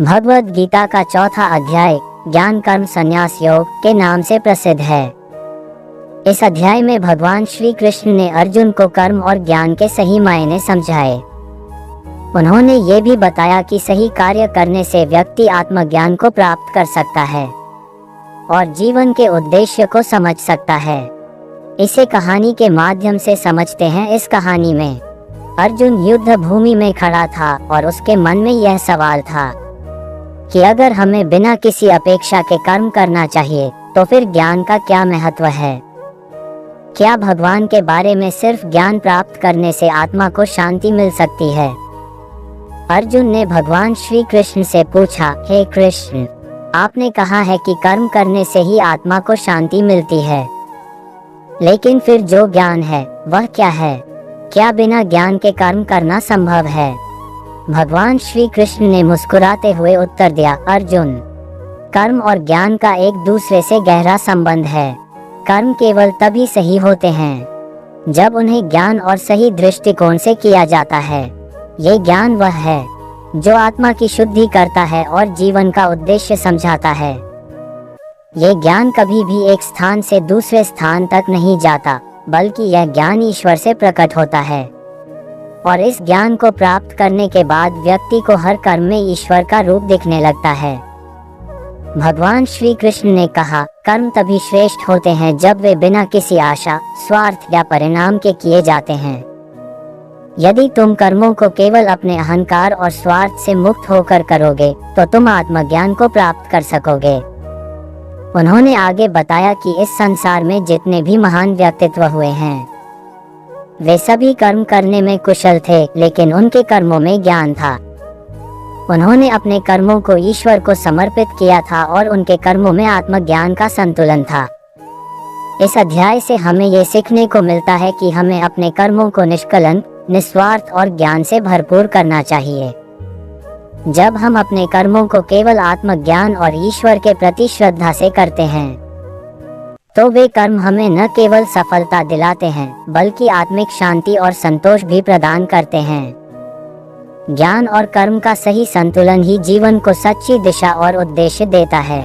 भगवद गीता का चौथा अध्याय ज्ञान कर्म संन्यास योग के नाम से प्रसिद्ध है। इस अध्याय में भगवान श्री कृष्ण ने अर्जुन को कर्म और ज्ञान के सही मायने समझाए। उन्होंने ये भी बताया कि सही कार्य करने से व्यक्ति आत्मज्ञान को प्राप्त कर सकता है और जीवन के उद्देश्य को समझ सकता है। इसे कहानी के माध्यम से समझते हैं। इस कहानी में अर्जुन युद्ध भूमि में खड़ा था और उसके मन में यह सवाल था कि अगर हमें बिना किसी अपेक्षा के कर्म करना चाहिए तो फिर ज्ञान का क्या महत्व है। क्या भगवान के बारे में सिर्फ ज्ञान प्राप्त करने से आत्मा को शांति मिल सकती है। अर्जुन ने भगवान श्री कृष्ण से पूछा, हे कृष्ण, आपने कहा है कि कर्म करने से ही आत्मा को शांति मिलती है, लेकिन फिर जो ज्ञान है वह क्या है। क्या बिना ज्ञान के कर्म करना संभव है। भगवान श्री कृष्ण ने मुस्कुराते हुए उत्तर दिया, अर्जुन, कर्म और ज्ञान का एक दूसरे से गहरा संबंध है। कर्म केवल तभी सही होते हैं जब उन्हें ज्ञान और सही दृष्टिकोण से किया जाता है। ये ज्ञान वह है जो आत्मा की शुद्धि करता है और जीवन का उद्देश्य समझाता है। ये ज्ञान कभी भी एक स्थान से दूसरे स्थान तक नहीं जाता, बल्कि यह ज्ञान ईश्वर से प्रकट होता है और इस ज्ञान को प्राप्त करने के बाद व्यक्ति को हर कर्म में ईश्वर का रूप दिखने लगता है। भगवान श्री कृष्ण ने कहा, कर्म तभी श्रेष्ठ होते हैं जब वे बिना किसी आशा, स्वार्थ या परिणाम के किए जाते हैं। यदि तुम कर्मों को केवल अपने अहंकार और स्वार्थ से मुक्त होकर करोगे तो तुम आत्मज्ञान को प्राप्त कर सकोगे। उन्होंने आगे बताया कि इस संसार में जितने भी महान व्यक्तित्व हुए हैं वे सभी कर्म करने में कुशल थे, लेकिन उनके कर्मों में ज्ञान था। उन्होंने अपने कर्मों को ईश्वर को समर्पित किया था और उनके कर्मों में आत्मज्ञान का संतुलन था। इस अध्याय से हमें ये सीखने को मिलता है कि हमें अपने कर्मों को निष्कलंक, निस्वार्थ और ज्ञान से भरपूर करना चाहिए। जब हम अपने कर्मों को केवल आत्मज्ञान और ईश्वर के प्रति श्रद्धा से करते हैं तो वे कर्म हमें न केवल सफलता दिलाते हैं बल्कि आत्मिक शांति और संतोष भी प्रदान करते हैं। ज्ञान और कर्म का सही संतुलन ही जीवन को सच्ची दिशा और उद्देश्य देता है।